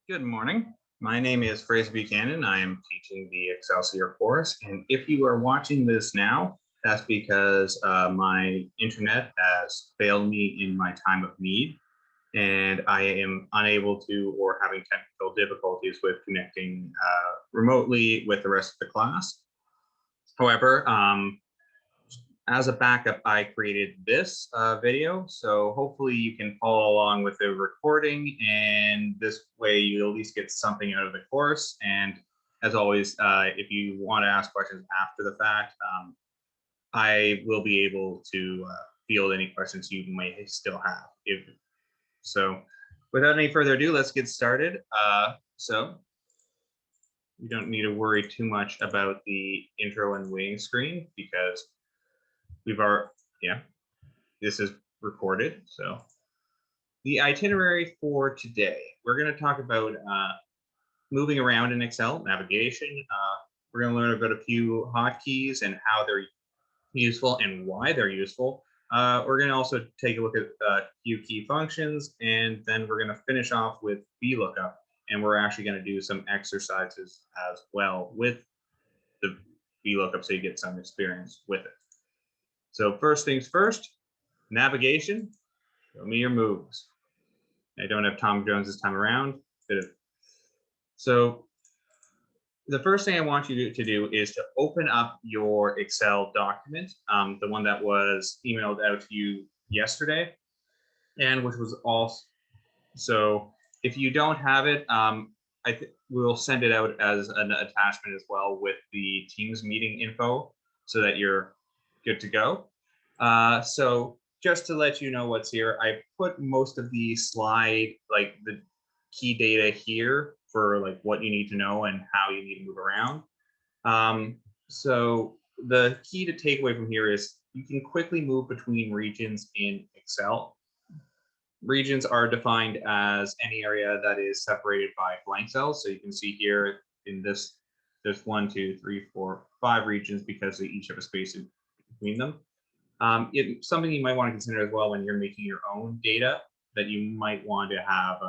Good morning. My name is Fraser Buchanan. I am teaching the Excelsior course. And if you are watching this now, that's because my internet has failed me in my time of need. And I am unable to or having technical difficulties with connecting remotely with the rest of the class. However, as a backup, I created this video, so hopefully you can follow along with the recording, and this way you at least get something out of the course. And as always, if you want to ask questions after the fact, I will be able to field any questions you may still have. So without any further ado, let's get started. So you don't need to worry too much about the intro and waiting screen because this is recorded. So the itinerary for today, we're going to talk about moving around in Excel, navigation. We're going to learn about a few hotkeys and how they're useful and why they're useful. We're going to also take a look at a few key functions, and then we're going to finish off with VLOOKUP, and we're actually going to do some exercises as well with the VLOOKUP so you get some experience with it. So first things first, navigation. Show me your moves. I don't have Tom Jones this time around. So the first thing I want you to do is to open up your Excel document, the one that was emailed out to you yesterday, and which was all. So if you don't have it, we'll send it out as an attachment as well with the Teams meeting info so that you're good to go. So just to let you know what's here, I put most of the slide, like the key data here for like what you need to know and how you need to move around. So the key to take away from here is you can quickly move between regions in Excel. Regions are defined as any area that is separated by blank cells. So you can see here in this, there's 1, 2, 3, 4, 5 regions because they each have a space in between them. It's something you might want to consider as well when you're making your own data, that you might want to have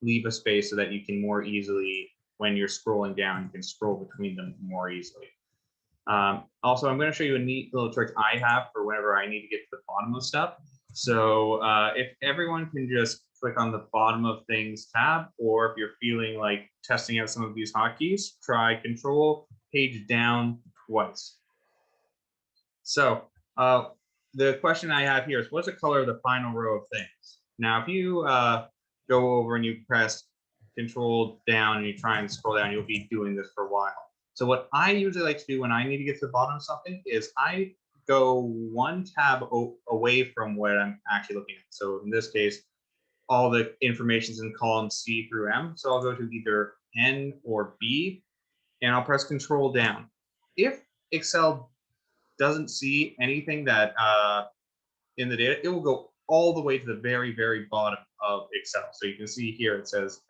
leave a space so that you can more easily, when you're scrolling down, you can scroll between them more easily. Also, I'm going to show you a neat little trick I have for whenever I need to get to the bottom of stuff. So if everyone can just click on the bottom of things tab, or if you're feeling like testing out some of these hotkeys, try Control Page Down twice. So the question I have here is, what's the color of the final row of things? Now, if you go over and you press Control Down and you try and scroll down, you'll be doing this for a while. So what I usually like to do when I need to get to the bottom of something is I go one tab away from what I'm actually looking at. So in this case, all the information is in column C through M. So I'll go to either N or B, and I'll press Control Down. If Excel doesn't see anything that in the data, it will go all the way to the very, very bottom of Excel. So you can see here it says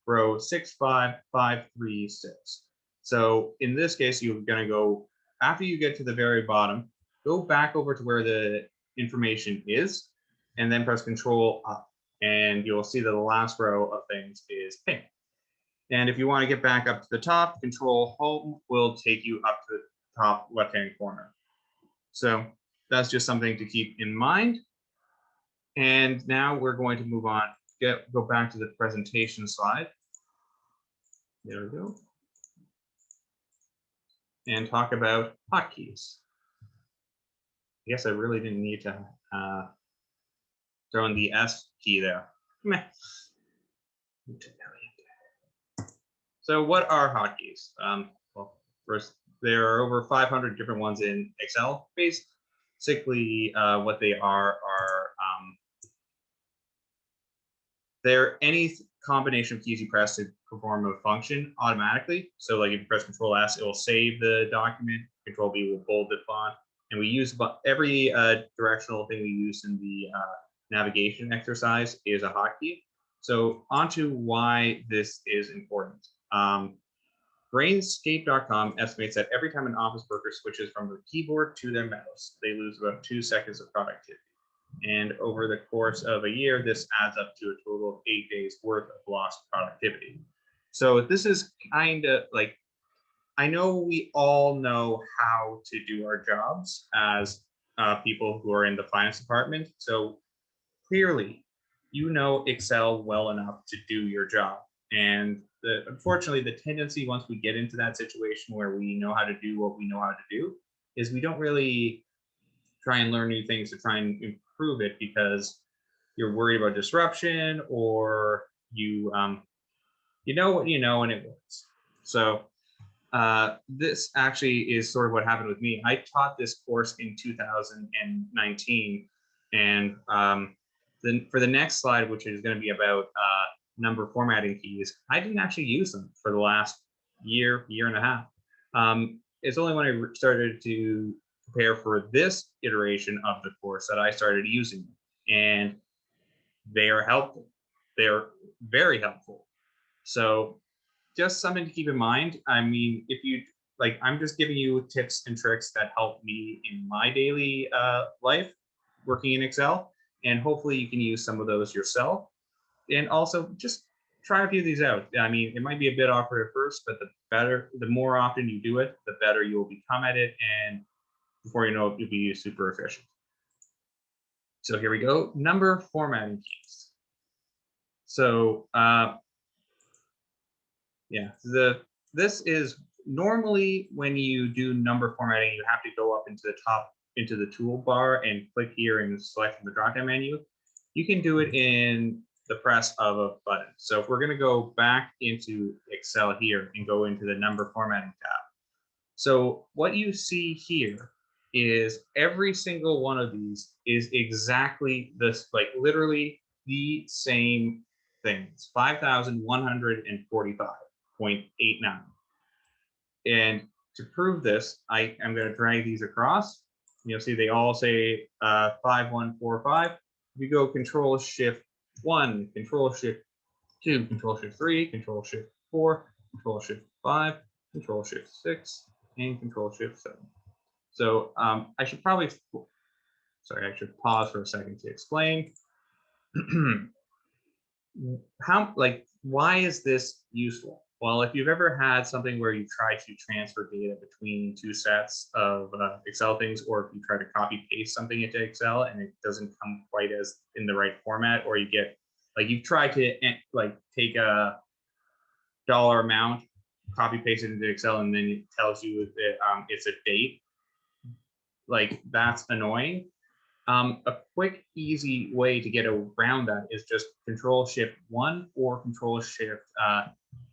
row 65536. So in this case, you're going to go, after you get to the very bottom, go back over to where the information is, and then press Control up, and you'll see that the last row of things is pink. And if you want to get back up to the top, Control Home will take you up to the top left-hand corner. So that's just something to keep in mind. And now we're going to move on, go back to the presentation slide. There we go. And talk about hotkeys. I guess I really didn't need to throw in the S key there. Meh. So what are hotkeys? Well, first, there are over 500 different ones in Excel. Basically, what they are they're any combination of keys you press to perform a function automatically. So like if you press Control S, it will save the document. Control V will bold the font. And we use every directional thing we use in the navigation exercise is a hotkey. So onto why this is important. Brainscape.com estimates that every time an office worker switches from their keyboard to their mouse, they lose about 2 seconds of productivity. And over the course of a year, this adds up to a total of 8 days worth of lost productivity. So this is kind of like, I know we all know how to do our jobs as people who are in the finance department. So clearly, you know Excel well enough to do your job. And unfortunately, the tendency once we get into that situation where we know how to do what we know how to do is we don't really try and learn new things to try and improve it because you're worried about disruption, or you know what you know and it works. So this actually is sort of what happened with me. I taught this course in 2019, and then for the next slide, which is going to be about number formatting keys, I didn't actually use them for the last year and a half. It's only when I started to prepare for this iteration of the course that I started using them, and they are helpful. They're very helpful. So just something to keep in mind. I mean, if you like, I'm just giving you tips and tricks that help me in my daily life working in Excel, and hopefully you can use some of those yourself. And also just try a few of these out. I mean, it might be a bit awkward at first, but the more often you do it, the better you will become at it. And before you know it, you'll be super efficient. So here we go, number formatting keys. So yeah, this is normally when you do number formatting, you have to go up into the top into the toolbar and click here and select the drop-down menu. You can do it in the press of a button. So if we're going to go back into Excel here and go into the number formatting tab. So what you see here is every single one of these is exactly this, like literally the same things, 5,145.89. And to prove this, I am going to drag these across. You'll see they all say 5145. If you go Control Shift 1, Control Shift 2, Control Shift 3, Control Shift 4, Control Shift 5, Control Shift 6, and Control Shift 7. So I should probably, sorry, I should pause for a second to explain. Why is this useful? Well, if you've ever had something where you try to transfer data between two sets of Excel things, or if you try to copy paste something into Excel and it doesn't come quite as in the right format, or you get like you've tried to like take a dollar amount, copy paste it into Excel, and then it tells you that it's a date, like that's annoying. A quick, easy way to get around that is just Control Shift 1 or Control Shift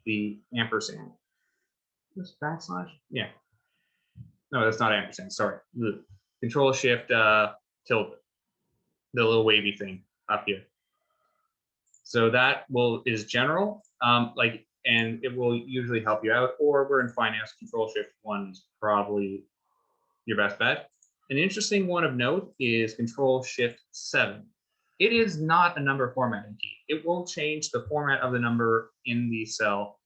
the ampersand. This backslash? Yeah. No, that's not ampersand. Sorry. Control Shift tilde, the little wavy thing up here. So that is general, and it will usually help you out. Or we're in finance, Control Shift 1 is probably your best bet. An interesting one of note is Control Shift 7. It is not a number formatting key. It won't change the format of the number in the cell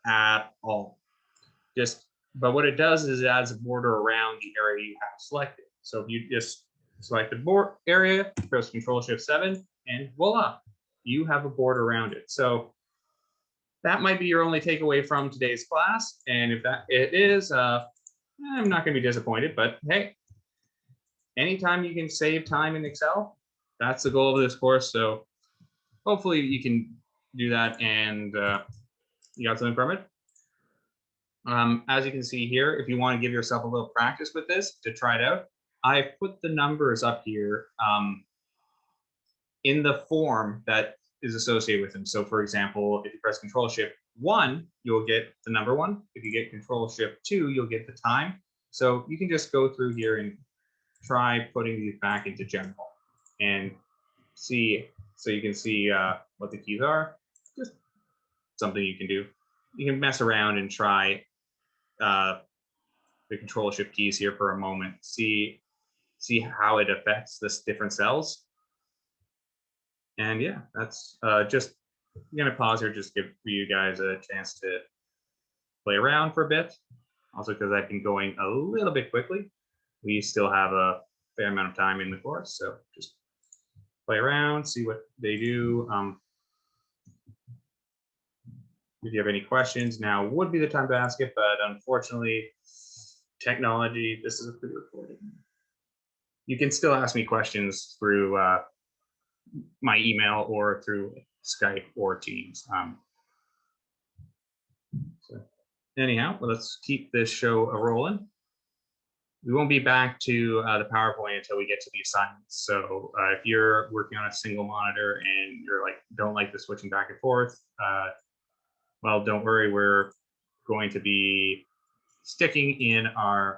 at all. But what it does is it adds a border around the area you have selected. So if you just select the border area, press Control Shift 7, and voila, you have a border around it. So that might be your only takeaway from today's class. And if that it is, I'm not going to be disappointed, but hey, anytime you can save time in Excel, that's the goal of this course. So hopefully you can do that and you got something from it. As you can see here, if you want to give yourself a little practice with this to try it out, I put the numbers up here in the form that is associated with them. So for example, if you press Control Shift 1, you'll get the number 1. If you get Control Shift 2, you'll get the time. So you can just go through here and try putting these back into general and see, so you can see what the keys are. Just something you can do. You can mess around and try the Control Shift keys here for a moment. See how it affects this different cells. And yeah, that's just I'm gonna pause here, just give you guys a chance to play around for a bit. Also, because I've been going a little bit quickly, we still have a fair amount of time in the course, so just play around, see what they do. If you have any questions, now would be the time to ask it, but unfortunately, technology, this is a pre-recording. You can still ask me questions through my email or through Skype or Teams. So anyhow, let's keep this show rolling. We won't be back to the PowerPoint until we get to the assignments. So if you're working on a single monitor and you're like, don't like the switching back and forth, well, don't worry, we're going to be sticking in our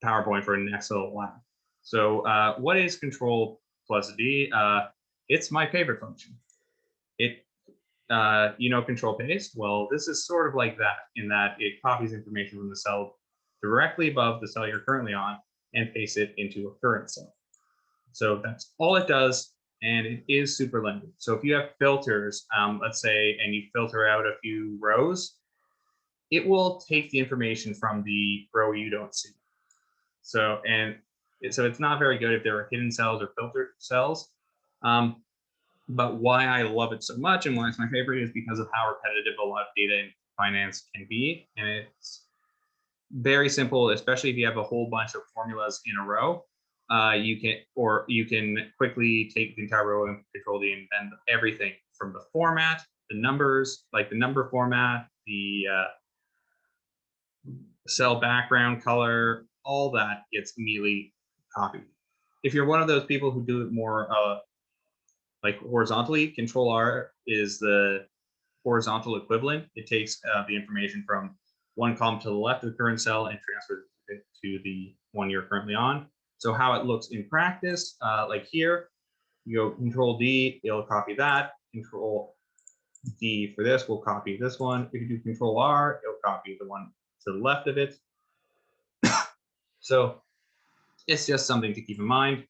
PowerPoint for the next little while. So what is Control plus D? It's my favorite function. You know control paste? Well, this is sort of like that in that it copies information from the cell directly above the cell you're currently on and pastes it into a current cell. So that's all it does, and it is super limited. So if you have filters, let's say, and you filter out a few rows, it will take the information from the row you don't see. So it's not very good if there are hidden cells or filtered cells. But why I love it so much and why it's my favorite is because of how repetitive a lot of data in finance can be. And it's very simple, especially if you have a whole bunch of formulas in a row. You can quickly take the entire row and Control D and bend everything from the format, the numbers, like the number format, the cell background color, all that gets immediately copied. If you're one of those people who do it more like horizontally, Control R is the horizontal equivalent. It takes the information from one column to the left of the current cell and transfers it to the one you're currently on. So how it looks in practice, like here, you go Control D, it'll copy that. Control D for this will copy this one. If you do Control R, it'll copy the one to the left of it. So it's just something to keep in mind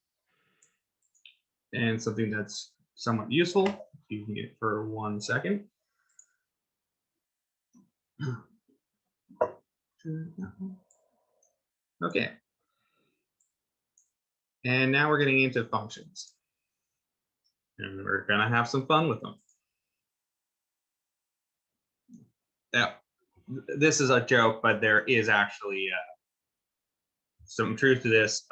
and something that's somewhat useful. You can get for 1 second. Okay. And now we're getting into functions. And we're going to have some fun with them. Now, this is a joke, but there is actually some truth to this.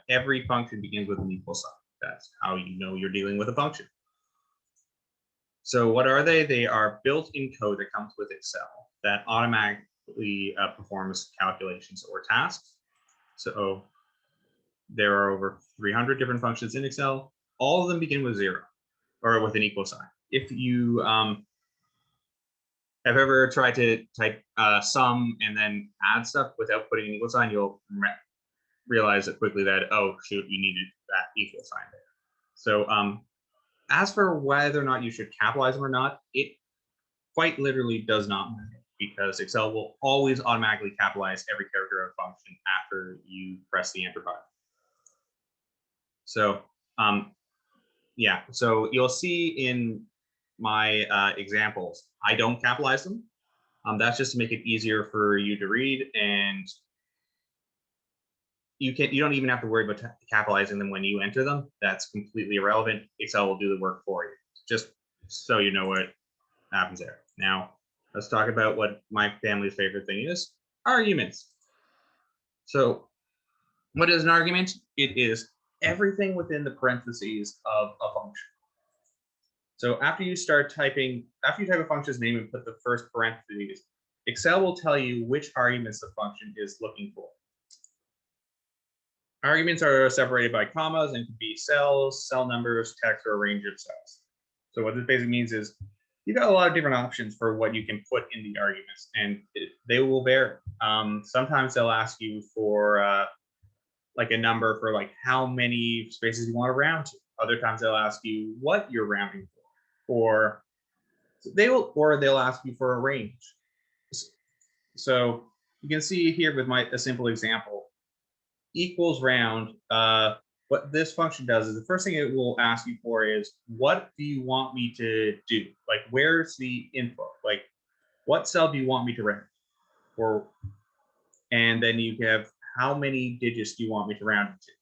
Every function begins with an equal sign. That's how you know you're dealing with a function. So what are they? They are built-in code that comes with Excel that automatically performs calculations or tasks. So there are over 300 different functions in Excel. All of them begin with 0 or with an equal sign. If you have ever tried to type sum and then add stuff without putting an equal sign, you'll realize it quickly that, oh, shoot, you needed that equal sign there. So as for whether or not you should capitalize them or not, it quite literally does not matter because Excel will always automatically capitalize every character of a function after you press the enter button. So yeah, so you'll see in my examples, I don't capitalize them. That's just to make it easier for you to read, and you don't even have to worry about capitalizing them when you enter them. That's completely irrelevant. Excel will do the work for you, just so you know what happens there. Now, let's talk about what my family's favorite thing is, arguments. So what is an argument? It is everything within the parentheses of a function. So after you type a function's name and put the first parentheses, Excel will tell you which arguments the function is looking for. Arguments are separated by commas and can be cells, cell numbers, text, or a range of cells. So what this basically means is you've got a lot of different options for what you can put in the arguments, and they will vary. Sometimes they'll ask you for like a number for like how many spaces you want to round to. Other times they'll ask you what you're rounding for, or they'll ask you for a range. So you can see here with a simple example, equals round. What this function does is the first thing it will ask you for is, what do you want me to do? Like, where's the input? Like, what cell do you want me to round? And then you have how many digits do you want me to round it to?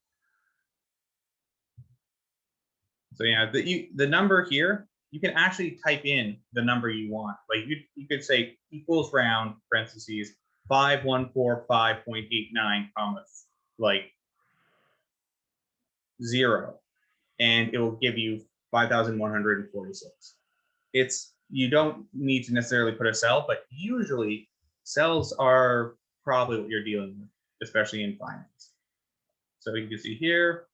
So yeah, the number here, you can actually type in the number you want. Like you could say equals round parentheses 5145.89 comma like 0, and it will give you 5,146. You don't need to necessarily put a cell, but usually cells are probably what you're dealing with, especially in finance. So you can see here,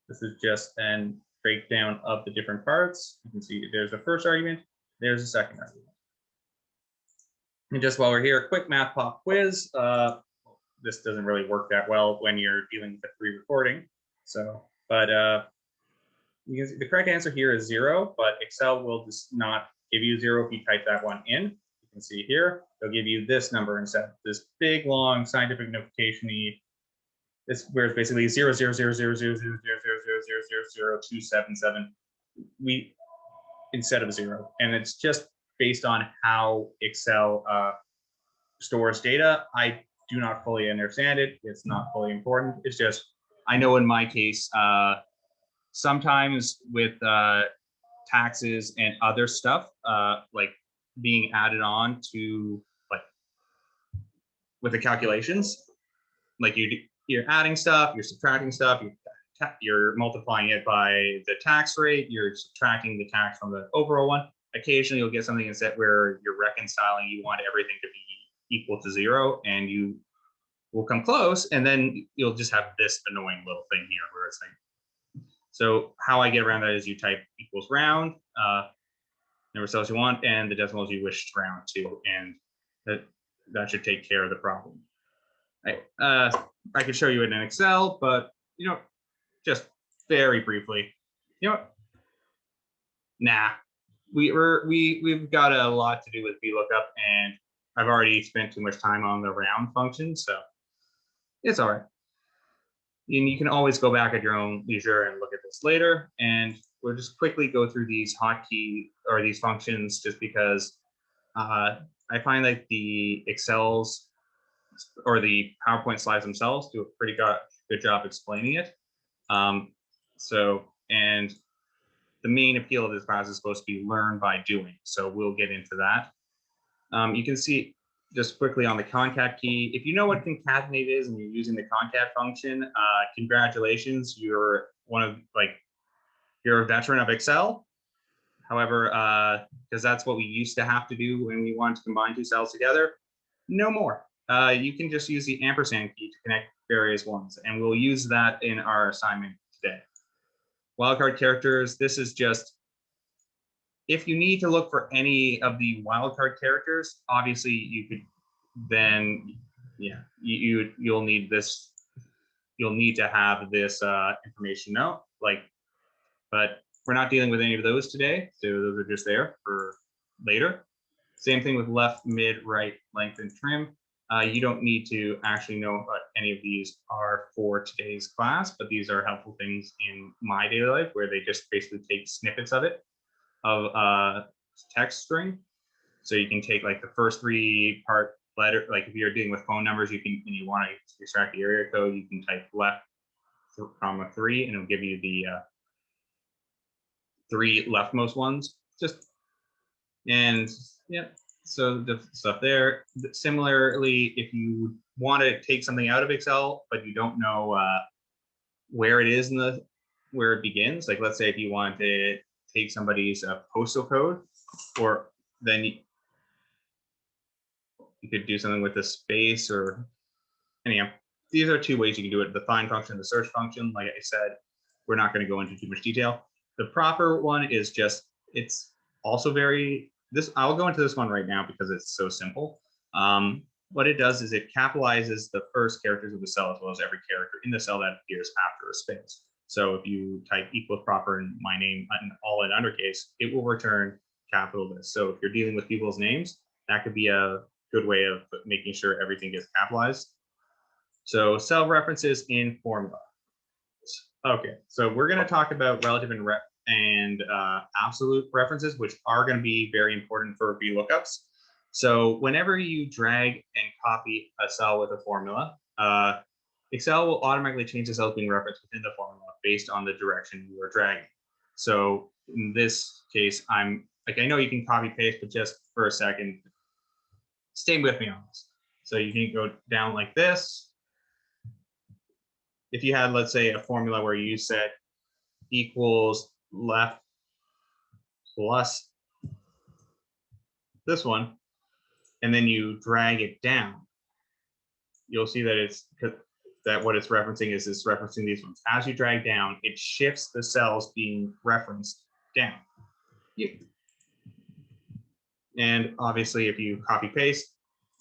this is just an breakdown of the different parts. You can see there's a first argument, there's a second argument. And just while we're here, quick math pop quiz. This doesn't really work that well when you're dealing with pre-recording. So, but you can see the correct answer here is 0, but Excel will just not give you 0 if you type that one in. You can see here, they'll give you this number instead. This big, long scientific notation-y. This where it's basically 0.0000000000277. We instead of 0, and it's just based on how Excel stores data. I do not fully understand it. It's not fully important. It's just I know in my case, sometimes with taxes and other stuff, like being added on to like with the calculations, like you're adding stuff, you're subtracting stuff, you're multiplying it by the tax rate, you're subtracting the tax from the overall one. Occasionally you'll get something instead where you're reconciling, you want everything to be equal to 0, and you will come close, and then you'll just have this annoying little thing here where it's like, so how I get around that is you type equals round, number of cells you want, and the decimals you wish to round to, and that should take care of the problem. I could show you it in Excel, but just very briefly, nah, we've got a lot to do with VLOOKUP, and I've already spent too much time on the round function, so it's all right. And you can always go back at your own leisure and look at this later. And we'll just quickly go through these hotkey or these functions, just because I find that the Excels or the PowerPoint slides themselves do a pretty good job explaining it. And the main appeal of this class is supposed to be learn by doing. So we'll get into that. You can see just quickly on the concat key, if you know what concatenate is and you're using the concat function, congratulations, you're you're a veteran of Excel. However, because that's what we used to have to do when we wanted to combine two cells together, no more. You can just use the ampersand key to connect various ones, and we'll use that in our assignment today. Wildcard characters, this is just, if you need to look for any of the wildcard characters, obviously you could then, yeah, you'll need this, you'll need to have this information now, but we're not dealing with any of those today, so those are just there for later. Same thing with left, mid, right, length, and trim. You don't need to actually know what any of these are for today's class, but these are helpful things in my daily life where they just basically take snippets of it, of text string. So you can take like the first 3 part letter, like if you're dealing with phone numbers, you can, and you want to extract the area code, you can type left, comma 3, and it'll give you the 3 leftmost ones. And yeah, so the stuff there. Similarly, if you want to take something out of Excel, but you don't know where it is in where it begins, like let's say if you want to take somebody's postal code, or then you could do something with the space, or anyhow, these are 2 ways you can do it: the find function, the search function. Like I said, we're not going to go into too much detail. The proper one is just, it's also I'll go into this one right now because it's so simple. What it does is it capitalizes the first characters of the cell as well as every character in the cell that appears after a space. So if you type equals proper in my name and all in undercase, it will return capital this. So if you're dealing with people's names, that could be a good way of making sure everything gets capitalized. So cell references in formula. Okay, so we're going to talk about relative and absolute references, which are going to be very important for VLOOKUPs. So whenever you drag and copy a cell with a formula, Excel will automatically change the cells being referenced within the formula based on the direction you are dragging. So in this case, I'm like, I know you can copy paste, but just for a second, stay with me on this. So you can go down like this. If you had, let's say, a formula where you said equals left plus this one, and then you drag it down, you'll see that what it's referencing is it's referencing these ones. As you drag down, it shifts the cells being referenced down. And obviously, if you copy paste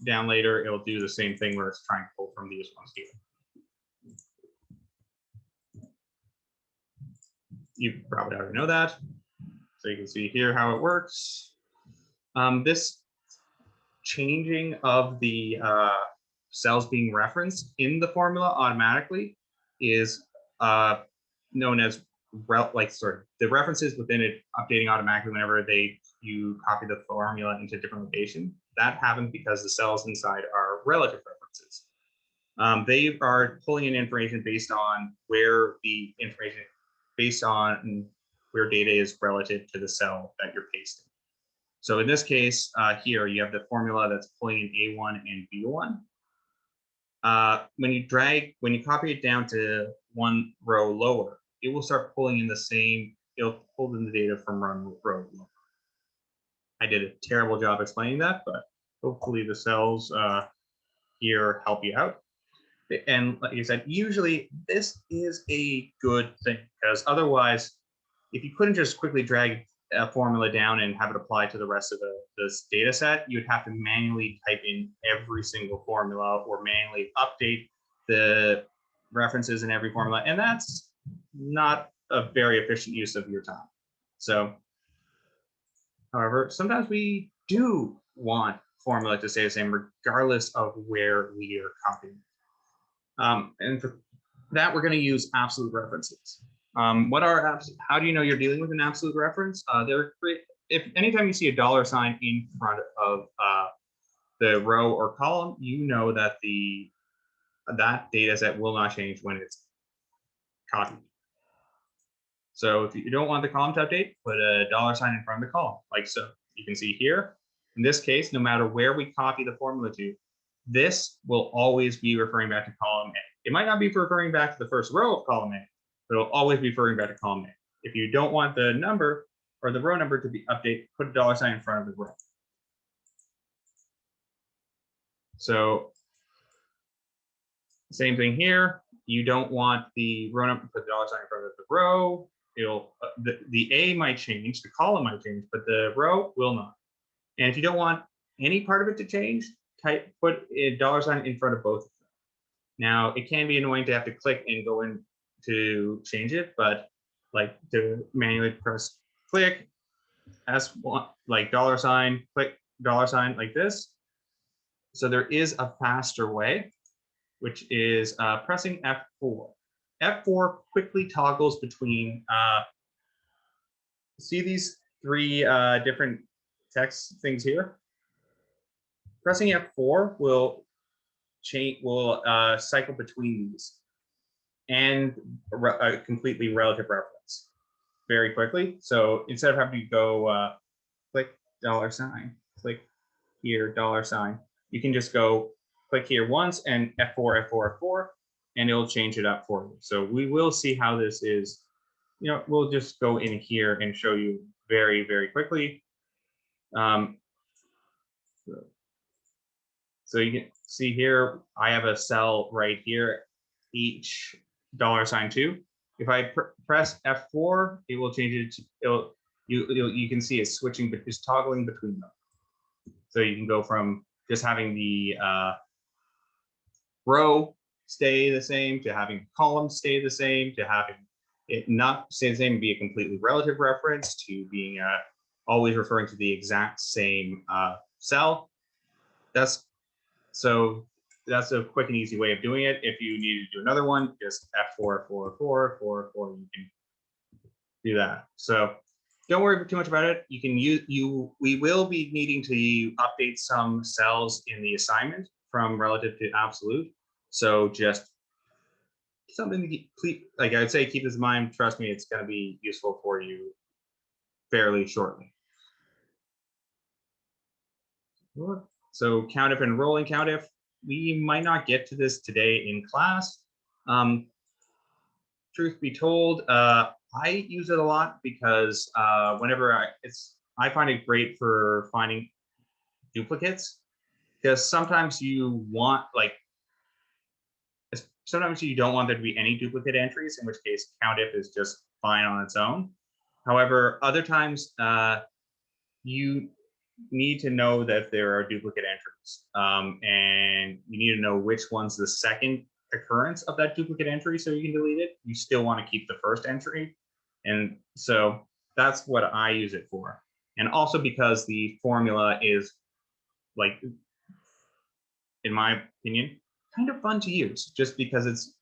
down later, it'll do the same thing where it's trying to pull from these ones here. You probably already know that. So you can see here how it works. This changing of the cells being referenced in the formula automatically is known as the references within it updating automatically whenever you copy the formula into a different location. That happens because the cells inside are relative references. They are pulling in information based on where where data is relative to the cell that you're pasting. So in this case, here you have the formula that's pulling in A1 and B1. When you copy it down to one row lower, it will start pulling in it'll pull in the data from one row lower. I did a terrible job explaining that, but hopefully the cells here help you out. And like you said, usually this is a good thing, because otherwise, if you couldn't just quickly drag a formula down and have it apply to the rest of this data set, you'd have to manually type in every single formula or manually update the references in every formula. And that's not a very efficient use of your time. So, however, sometimes we do want formula to stay the same regardless of where we are copying. And for that, we're going to use absolute references. How do you know you're dealing with an absolute reference? If anytime you see a $sign in front of the row or column, you know that that data set will not change when it's copied. So if you don't want the column to update, put a $sign in front of the column, like so. You can see here, in this case, no matter where we copy the formula to, this will always be referring back to column A. It might not be referring back to the first row of column A, but it'll always be referring back to column A. If you don't want the number or the row number to be updated, put a $sign in front of the row. So same thing here. You don't want the row number, put the $sign in front of the row. The A might change, the column might change, but the row will not. And if you don't want any part of it to change, put a $sign in front of both of them. Now, it can be annoying to have to click and go in to change it, but like to manually press click, S1, like $sign, click $sign like this. So there is a faster way, which is pressing F4. F4 quickly toggles between, see these three different text things here? Pressing F4 will cycle between these and a completely relative reference very quickly. So instead of having to go click $sign, click here $sign, you can just go click here once and F4, F4, F4, and it'll change it up for you. So we will see how this is. We'll just go in here and show you very, very quickly. So you can see here, I have a cell right here, each $2. If I press F4, it will change it to, you can see it's switching, but it's toggling between them. So you can go from just having the row stay the same to having columns stay the same to having it not stay the same and be a completely relative reference to being always referring to the exact same cell. That's a quick and easy way of doing it. If you need to do another one, just F4, F4, F4, F4, F4, you can do that. So don't worry too much about it. You can we will be needing to update some cells in the assignment from relative to absolute. So just something to keep, like I'd say, keep this in mind. Trust me, it's going to be useful for you fairly shortly. So COUNTIF and rolling COUNTIF, we might not get to this today in class. Truth be told, I use it a lot because whenever I find it great for finding duplicates, because sometimes you want, like, sometimes you don't want there to be any duplicate entries, in which case COUNTIF is just fine on its own. However, other times you need to know that there are duplicate entries, and you need to know which one's the second occurrence of that duplicate entry so you can delete it. You still want to keep the first entry, and so that's what I use it for. And also because the formula is, like, in my opinion, kind of fun to use, just because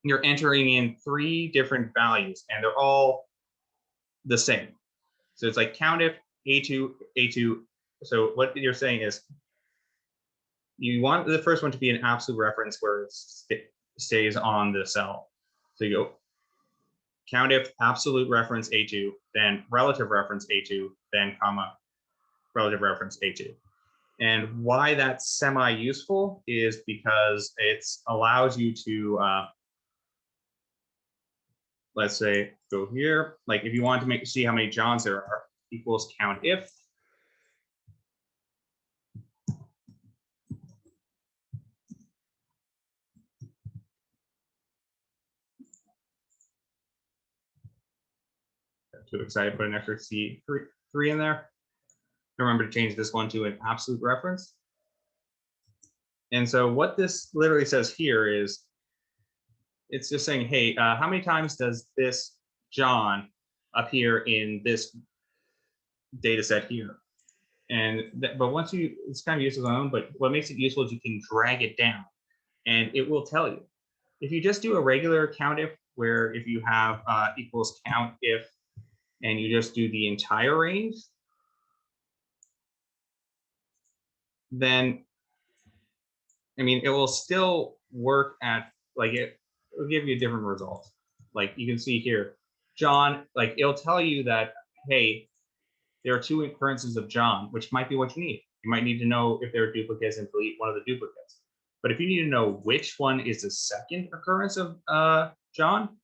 you're entering in 3 different values and they're all the same. So it's like COUNTIF A2 A2. So what you're saying is you want the first one to be an absolute reference where it stays on the cell. So you go COUNTIF absolute reference A2, then relative reference A2, then comma relative reference A2. And why that's semi-useful is because it allows you to, let's say, go here. Like if you want to see how many Johns there are, equals COUNTIF. Too excited to put an extra C3 in there. Remember to change this one to an absolute reference. And so what this literally says here is, it's just saying, hey, how many times does this John appear in this data set here? And but once it's kind of useful on its own, but what makes it useful is you can drag it down and it will tell you. If you just do a regular COUNTIF, where if you have equals COUNTIF and you just do the entire range, then, I mean, it will still work at, like, it will give you different results. Like you can see here, John, like it'll tell you that, hey, there are 2 occurrences of John, which might be what you need. You might need to know if there are duplicates and delete one of the duplicates. But if you need to know which one is the second occurrence of John,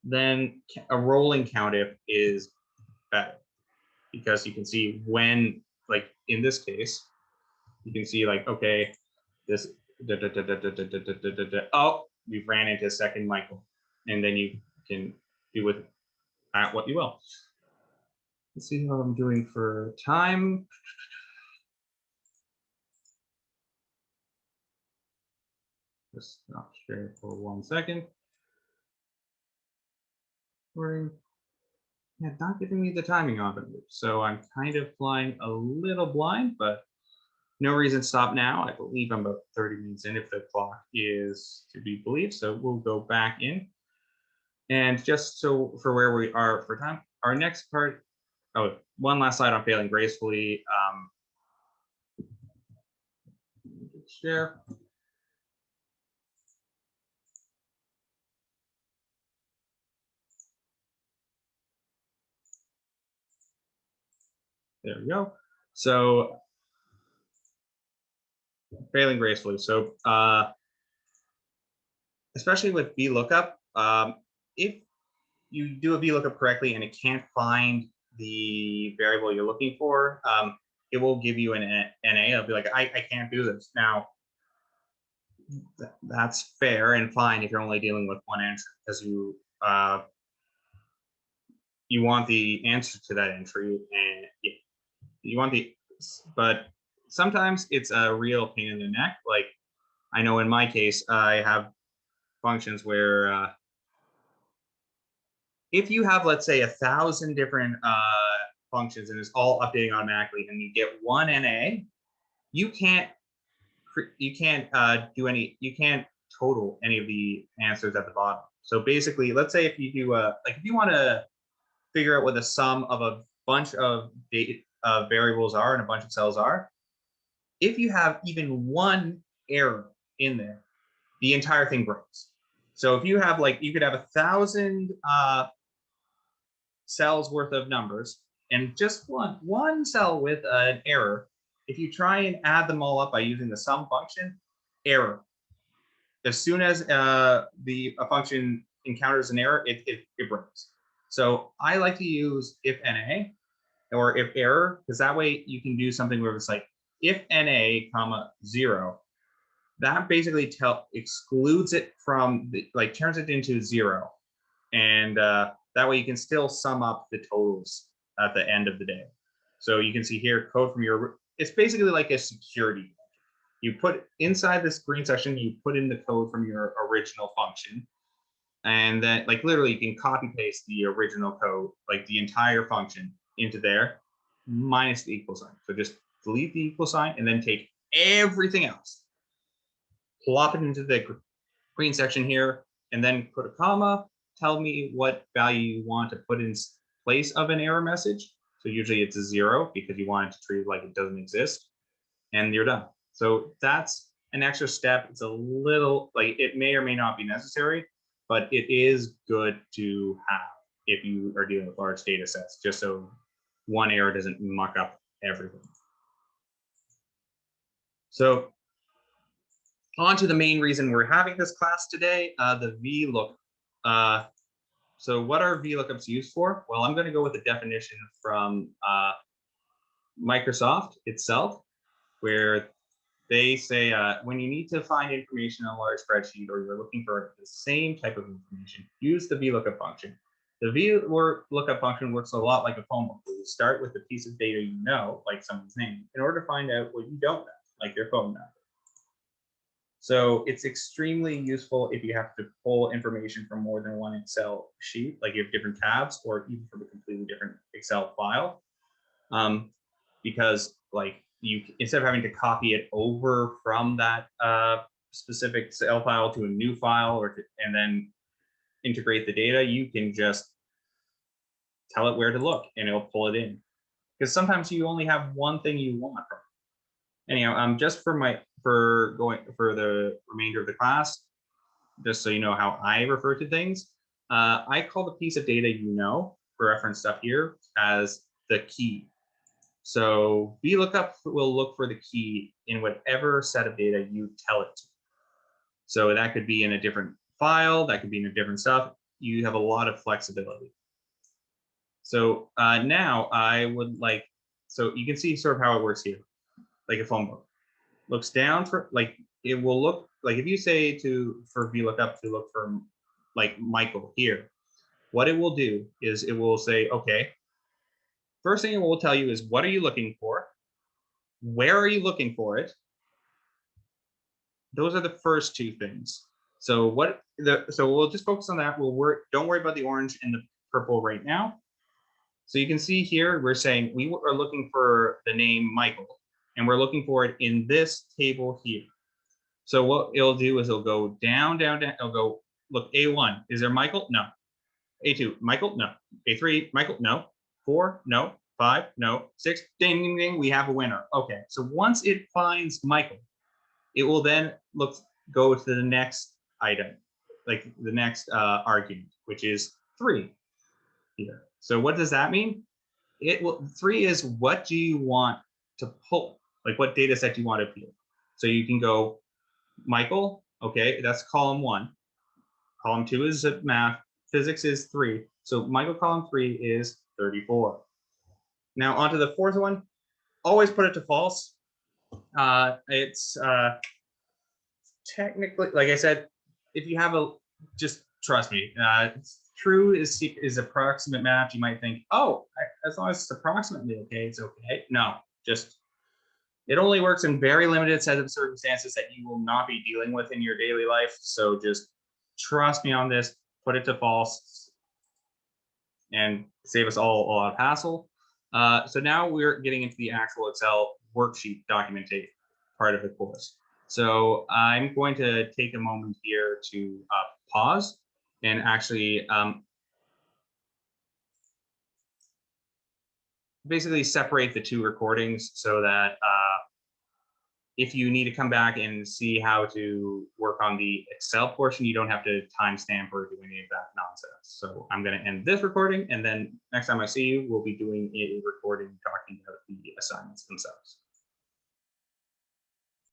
then a rolling COUNTIF is better, because you can see when, like in this case, you can see like, okay, this, oh, we ran into second Michael, and then you can do with that what you will. Let's see how I'm doing for time. Just stop sharing for 1 second. Yeah, not giving me the timing on it, so I'm kind of flying a little blind, but no reason to stop now. I believe I'm about 30 minutes in if the clock is to be believed, so we'll go back in. And just so for where we are for time, our next part, oh, one last slide on failing gracefully. Share. There we go. So failing gracefully. So especially with VLOOKUP, if you do a VLOOKUP correctly and it can't find the variable you're looking for, it will give you an NA. It'll be like, I can't do this. Now, that's fair and fine if you're only dealing with one entry, because you want the answer to that entry, and you want but sometimes it's a real pain in the neck. Like I know in my case, I have functions where if you have, let's say, 1,000 different functions and it's all updating automatically, and you get one NA, you can't you can't total any of the answers at the bottom. So basically, let's say if you do like if you want to figure out what the sum of a bunch of data variables are and a bunch of cells are, if you have even one error in there, the entire thing breaks. So if you have like, you could have 1,000 cells worth of numbers and just one cell with an error. If you try and add them all up by using the sum function, error. As soon as a function encounters an error, it breaks. So I like to use if NA or if error, because that way you can do something where it's like if NA comma 0, that basically excludes it from the, like turns it into 0. And that way you can still sum up the totals at the end of the day. So you can see here code from your, it's basically like a security. You put inside this green section, you put in the code from your original function. And then like literally you can copy paste the original code, like the entire function into there, minus the equal sign. So just delete the equal sign and then take everything else, plop it into the green section here, and then put a comma, tell me what value you want to put in place of an error message. So usually it's a 0 because you want it to treat it like it doesn't exist, and you're done. So that's an extra step. It's a little like it may or may not be necessary, but it is good to have if you are dealing with large data sets, just so one error doesn't muck up everything. So on to the main reason we're having this class today, the VLOOKUP. So what are VLOOKUPs used for? Well, I'm going to go with a definition from Microsoft itself, where they say when you need to find information on a large spreadsheet or you're looking for the same type of information, use the VLOOKUP function. The VLOOKUP function works a lot like a phone book, where you start with a piece of data you know, like someone's name, in order to find out what you don't know, like their phone number. So it's extremely useful if you have to pull information from more than one Excel sheet, like you have different tabs, or even from a completely different Excel file. Because like you, instead of having to copy it over from that specific Excel file to a new file and then integrate the data, you can just tell it where to look and it'll pull it in. Because sometimes you only have one thing you want from it. Anyhow, just for the remainder of the class, just so you know how I refer to things, I call the piece of data you know, for reference stuff here, as the key. So VLOOKUP will look for the key in whatever set of data you tell it to. So that could be in a different file, that could be in a different stuff. You have a lot of flexibility. So now I would like, so you can see sort of how it works here, like a phone book. Looks down for, like, it will look, like if you say for VLOOKUP to look for like Michael here, what it will do is it will say, okay, first thing it will tell you is what are you looking for? Where are you looking for it? Those are the first two things. So we'll just focus on that. Don't worry about the orange and the purple right now. So you can see here, we're saying we are looking for the name Michael, and we're looking for it in this table here. So what it'll do is it'll go down, down, down. It'll go, look, A1, is there Michael? No. A2, Michael? No. A3, Michael? No. 4, no. 5, no. 6, ding, ding, ding, we have a winner. Okay, so once it finds Michael, it will then go to the next item, like the next argument, which is 3 here. So what does that mean? 3 is what do you want to pull? Like what data set do you want to appeal? So you can go Michael, okay, that's column 1. Column 2 is math. Physics is 3. So Michael column 3 is 34. Now onto the fourth one. Always put it to false. It's technically, like I said, if you have just trust me. True is approximate match. You might think, oh, as long as it's approximately okay, it's okay. No, just it only works in very limited set of circumstances that you will not be dealing with in your daily life. So just trust me on this. Put it to false, and save us all a lot of hassle. So now we're getting into the actual Excel worksheet documentation part of the course. So I'm going to take a moment here to pause and actually basically separate the two recordings so that if you need to come back and see how to work on the Excel portion, you don't have to timestamp or do any of that nonsense. So I'm going to end this recording, and then next time I see you, we'll be doing a recording talking about the assignments themselves.